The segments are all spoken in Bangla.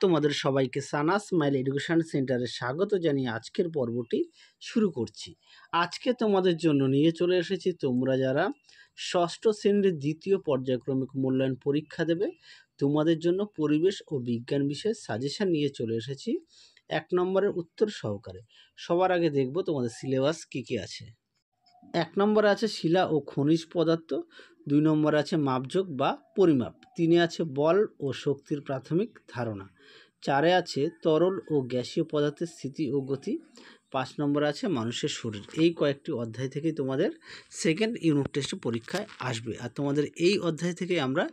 তোমাদের সবাইকে সানা স্মাইল এডুকেশন সেন্টারে স্বাগত জানিয়ে আজকের পর্বটি শুরু করছি। আজকে তোমাদের জন্য নিয়ে চলে এসেছি তোমরা যারা ষষ্ঠ শ্রেণীর দ্বিতীয় পর্যায়ক্রমিক মূল্যায়ন পরীক্ষা দেবে, তোমাদের জন্য পরিবেশ ও বিজ্ঞান বিষয়ে সাজেশন নিয়ে চলে এসেছি 1 নম্বরের উত্তর সহকারে। সবার আগে দেখব তোমাদের সিলেবাস কী কী আছে। 1 নম্বরে আছে শিলা ও খনিজ পদার্থ, 2 নম্বরে আছে মাপযোগ বা পরিমাপ, 3-এ আছে বল ও শক্তির প্রাথমিক ধারণা, 4-এ আছে তরল ও গ্যাসীয় পদার্থের স্থিতি ও গতি, 5 নম্বরে আছে মানুষের শরীর। এই কয়েকটি অধ্যায় থেকেই তোমাদের সেকেন্ড ইউনিট টেস্ট পরীক্ষায় আসবে। আর তোমাদের এই অধ্যায় থেকে আমরা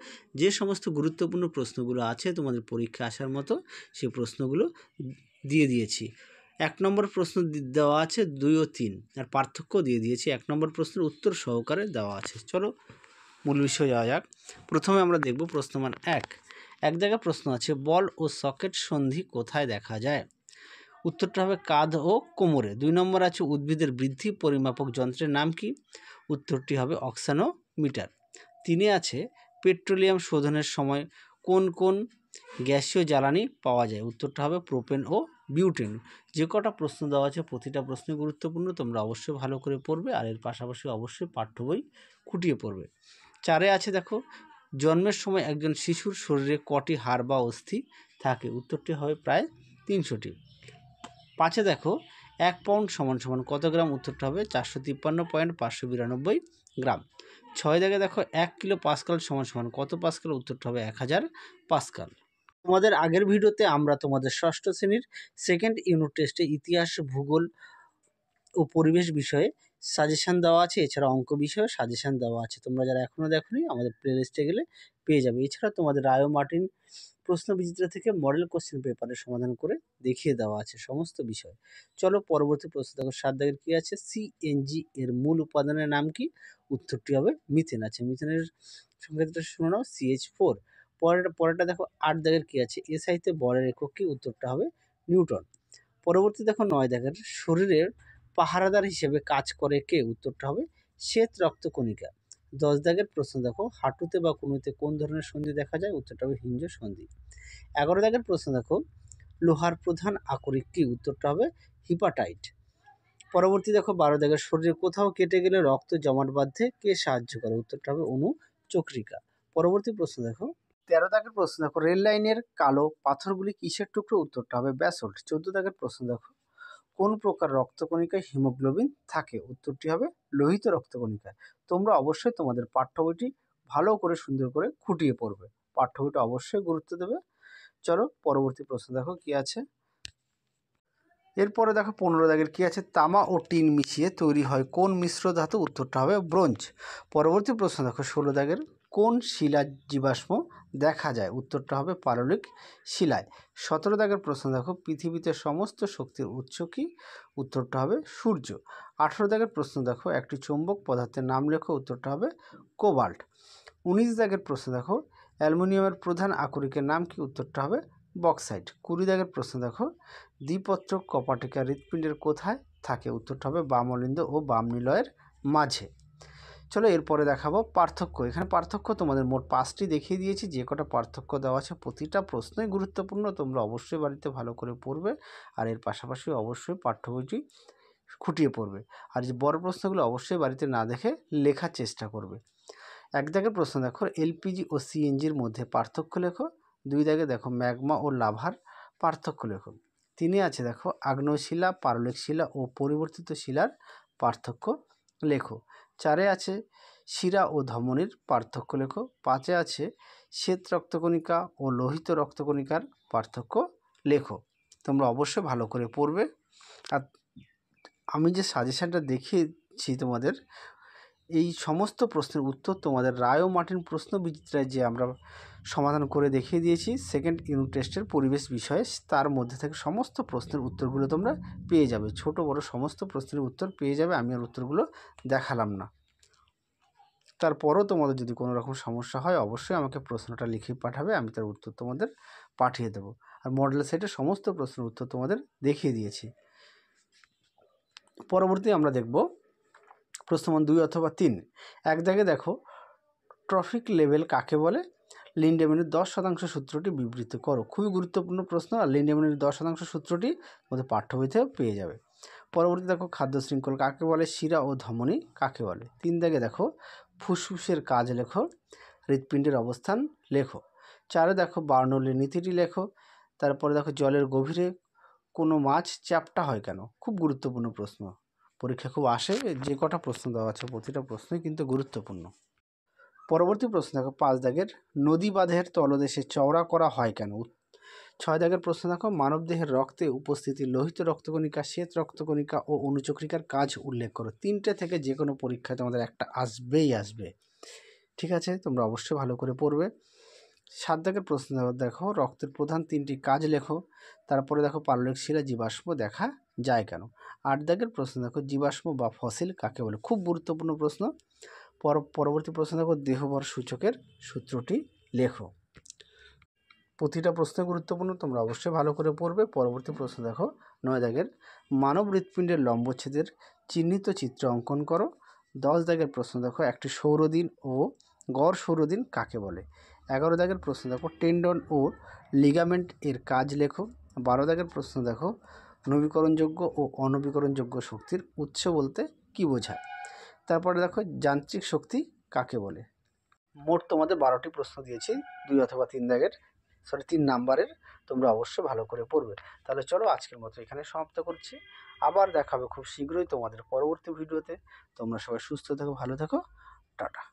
যে সমস্ত গুরুত্বপূর্ণ প্রশ্নগুলো আছে তোমাদের পরীক্ষা আসার মতো সেই প্রশ্নগুলো দিয়ে দিয়েছি। 1 নম্বর প্রশ্ন দেওয়া আছে 2 ও 3, আর পার্থক্য দিয়ে দিয়েছি। 1 নম্বর প্রশ্নের উত্তর সহকারে দেওয়া আছে। চলো মূল বিষয়ে যাওয়া যাক। প্রথমে আমরা দেখব প্রশ্নমান 1। এক জায়গায় প্রশ্ন আছে, বল ও সকেট সন্ধি কোথায় দেখা যায়? উত্তরটা হবে কাঁধ ও কোমরে। 2 নম্বর আছে উদ্ভিদের বৃদ্ধি পরিমাপক যন্ত্রের নাম কি? উত্তরটি হবে অক্সানোমিটার। 3-এ আছে পেট্রোলিয়াম শোধনের সময় কোন কোন গ্যাসীয় জ্বালানি পাওয়া যায়? উত্তরটা হবে প্রোপেন ও বিউটেন। যে কটা প্রশ্ন দেওয়া আছে প্রতিটা প্রশ্নই গুরুত্বপূর্ণ, তোমরা অবশ্যই ভালো করে পড়বে, আর এর পাশাপাশি অবশ্যই পাঠ্য বই খুঁটিয়ে পড়বে। 4-এ আছে দেখো, জন্মের সময় একজন শিশুর শরীরে কটি হাড় বা অস্থি থাকে? উত্তরটি হবে প্রায় 300টি। 5-এ দেখো 1 পাউন্ড সমান সমান কত গ্রাম? উত্তরটা হবে 453.592 গ্রাম। 6 দাগে দেখো 1 কিলো পাস্কাল সমান সমান কত পাস্কাল? উত্তরটা হবে 1000 পাস্কাল। তোমাদের আগের ভিডিওতে আমরা তোমাদের ষষ্ঠ শ্রেণীর সেকেন্ড ইউনিট টেস্টে ইতিহাস, ভূগোল ও পরিবেশ বিষয়ে সাজেশান দেওয়া আছে, এছাড়া অঙ্ক বিষয়ে সাজেশান দেওয়া আছে। তোমরা যারা এখনও দেখোনি আমাদের প্লে লিস্টে গেলে পেয়ে যাবে। এছাড়া তোমাদের রায় ও মার্টিন প্রশ্ন বিচিত্র থেকে মডেল কোশ্চেন পেপারের সমাধান করে দেখিয়ে দেওয়া আছে সমস্ত বিষয়। চলো পরবর্তী প্রশ্ন দেখো। 7 দাগের কী আছে? সিএনজি এর মূল উপাদানের নাম কি? উত্তরটি হবে মিথেন আছে। মিথেনের সংকেতটা শুনে নাও CH4। পরেরটা দেখো 8 দাগের কী আছে? এসআইতে বলের একক কি? উত্তরটা হবে নিউটন। পরবর্তী দেখো 9 দাগের, শরীরের পাহারাদার হিসেবে কাজ করে কে? উত্তরটা হবে শ্বেত রক্তকণিকা। 10 দাগের প্রশ্ন দেখো, হাঁটুতে বা কনুইতে কোন ধরনের সন্ধি দেখা যায়? উত্তরটা হবে হিঞ্জ সন্ধি। 11 দাগের প্রশ্ন দেখো, লোহার প্রধান আকরিক কি? উত্তরটা হবে হিপাটাইট। পরবর্তী দেখো 12 দাগের, শরীরে কোথাও কেটে গেলে রক্ত জমাট বাঁধতে কে সাহায্য করে? উত্তরটা হবে অনুচক্রিকা। পরবর্তী প্রশ্ন দেখো 13 দাগের প্রশ্ন দেখো, রেল লাইনের কালো পাথরগুলি কিসের টুকরো? উত্তরটা হবে ব্যাসল্ট। 14 দাগের প্রশ্ন দেখো, কোন প্রকার রক্তকণিকায় হিমোগ্লোবিন থাকে? উত্তরটি হবে লোহিত রক্তকণিকায়। তোমরা অবশ্যই তোমাদের পাঠ্য বইটি ভালো করে সুন্দর করে খুঁটিয়ে পড়বে, পাঠ্য বইটা অবশ্যই গুরুত্ব দেবে। চলো পরবর্তী প্রশ্ন দেখো কি আছে। এরপরে দেখো 15 দাগের কী আছে? তামা ও টিন মিশিয়ে তৈরি হয় কোন মিশ্র ধাতু? উত্তরটা হবে ব্রোঞ্জ। পরবর্তী প্রশ্ন দেখো 16 দাগের, কোন শিলার জীবাশ্ম দেখা যায়? উত্তরটা হবে পাললিক শিলায়। 17 দাগের প্রশ্ন দেখো, পৃথিবীতে সমস্ত শক্তির উৎস কি? উত্তরটা হবে সূর্য। 18 দাগের প্রশ্ন দেখো, একটি চৌম্বক পদার্থের নাম লেখো। উত্তরটা হবে কোবাল্ট। 19 দাগের প্রশ্ন দেখো, অ্যালুমিনিয়ামের প্রধান আকরিকের নাম কি? উত্তরটা হবে বক্সাইট। 20 দাগের প্রশ্ন দেখো, দ্বিপত্রক কপাটিকা হৃৎপিণ্ডের কোথায় থাকে? উত্তরটা হবে বাম অলিন্দ ও বাম নিলয়ের মাঝে। চলো এরপরে দেখাবো পার্থক্য। এখানে পার্থক্য তোমাদের মোট 5টি দেখিয়ে দিয়েছি। যে কটা পার্থক্য দেওয়া আছে প্রতিটা প্রশ্নই গুরুত্বপূর্ণ, তোমরা অবশ্যই বাড়িতে ভালো করে পড়বে, আর এর পাশাপাশি অবশ্যই পাঠ্য বইটি খুঁটিয়ে পড়বে। আর যে বড় প্রশ্নগুলো অবশ্যই বাড়িতে না দেখে লেখার চেষ্টা করবে। 1 দাগের প্রশ্ন দেখো, এলপিজি ও সিএনজির মধ্যে পার্থক্য লেখো। 2 দাগে দেখো ম্যাগমা ও লাভার পার্থক্য লেখো। 3-এ আছে দেখো আগ্নেয় শিলা, পারলিক শিলা ও পরিবর্তিত শিলার পার্থক্য লেখো। 4-এ আছে শিরা ও ধমনির পার্থক্য লেখো। 5-এ আছে শ্বেত রক্তকণিকা ও লোহিত রক্তকণিকার পার্থক্য লেখো। তোমরা অবশ্যই ভালো করে পড়বে। আর আমি যে সাজেশানটা দেখিয়েছি তোমাদের, এই সমস্ত প্রশ্নের উত্তর তোমাদের রায় ও মার্টিন প্রশ্ন বিচিত্রায় যে আমরা সমাধান করে দেখিয়ে দিয়েছি সেকেন্ড ইউনিট টেস্টের পরিবেশ বিষয়ে, তার মধ্যে থেকে সমস্ত প্রশ্নের উত্তরগুলো তোমরা পেয়ে যাবে। ছোট বড় সমস্ত প্রশ্নের উত্তর পেয়ে যাবে। আমি আর উত্তরগুলো দেখালাম না। তারপরও তোমাদের যদি কোনো রকম সমস্যা হয় অবশ্যই আমাকে প্রশ্নটা লিখে পাঠাবে, আমি তার উত্তর তোমাদের পাঠিয়ে দেবো। আর মডেল সেটে সমস্ত প্রশ্নের উত্তর তোমাদের দেখিয়ে দিয়েছি। পরবর্তী আমরা দেখব প্রশ্নমান 2 অথবা 3। 1 দাগে দেখো, ট্রফিক লেভেল কাকে বলে? লিন্ডেম্যানের 10% সূত্রটি বিবৃত করো। খুবই গুরুত্বপূর্ণ প্রশ্ন, আর লিন্ডেম্যানের 10% সূত্রটি আমাদের পাঠ্য বইতেও পেয়ে যাবে। পরবর্তী দেখো, খাদ্য শৃঙ্খল কাকে বলে, শিরা ও ধমনী কাকে বলে। 3 দাগে দেখো, ফুসফুসের কাজ লেখো, হৃৎপিণ্ডের অবস্থান লেখো। 4 দেখো, বার্নৌলির নীতিটি লেখো। তারপরে দেখো, জলের গভীরে কোনো মাছ চ্যাপ্টা হয় কেন। খুব গুরুত্বপূর্ণ প্রশ্ন, পরীক্ষা খুব আসে, যে কটা প্রশ্ন দেওয়া আছে প্রতিটা প্রশ্নই কিন্তু গুরুত্বপূর্ণ। পরবর্তী প্রশ্ন দেখো, 5 দাগের, নদী বাঁধের তলদেশে চওড়া করা হয় কেন। 6 দাগের প্রশ্ন দেখো, মানবদেহের রক্তে উপস্থিতি লোহিত রক্তকণিকা, শ্বেত রক্তকণিকা ও অনুচক্রিকার কাজ উল্লেখ করো। 3টে থেকে যে কোনো পরীক্ষায় তোমাদের একটা আসবেই আসবে, ঠিক আছে, তোমরা অবশ্যই ভালো করে পড়বে। 7 দাগের প্রশ্ন দেখো, রক্তের প্রধান 3টি কাজ লেখো। তারপরে দেখো, পাললিক শিলা জীবাশ্ম দেখা যায় কেন। 8 দাগের প্রশ্ন দেখো, জীবাশ্ম বা ফসিল কাকে বলে। খুব গুরুত্বপূর্ণ প্রশ্ন। পরবর্তী প্রশ্ন দেখো, দেহভর সূচকের সূত্রটি লেখো। প্রতিটা প্রশ্ন গুরুত্বপূর্ণ, তোমরা অবশ্যই ভালো করে পড়বে। পরবর্তী প্রশ্ন দেখো, 9 দাগের, মানব হৃৎপিণ্ডের লম্বচ্ছেদের চিহ্নিত চিত্র অঙ্কন করো। 10 দাগের প্রশ্ন দেখো, একটি সৌরদিন ও গড় সৌরদিন কাকে বলে। 11 দাগের প্রশ্ন দেখো, টেন্ডন ও লিগামেন্ট এর কাজ লেখো। 12 দাগের প্রশ্ন দেখো, নবীকরণযোগ্য ও অনবীকরণযোগ্য শক্তির উৎস বলতে কী বোঝায়। তারপরে দেখো, যান্ত্রিক শক্তি কাকে বলে। মোট তোমাদের 12টি প্রশ্ন দিয়েছি, 2 অথবা 3 নাম্বারের। তোমরা অবশ্যই ভালো করে পড়বে। তাহলে চলো, আজকের মতো এখানে সমাপ্ত করছি। আবার দেখা হবে খুব শীঘ্রই তোমাদের পরবর্তী ভিডিওতে। তোমরা সবাই সুস্থ থেকো, ভালো থেকো, টাটা।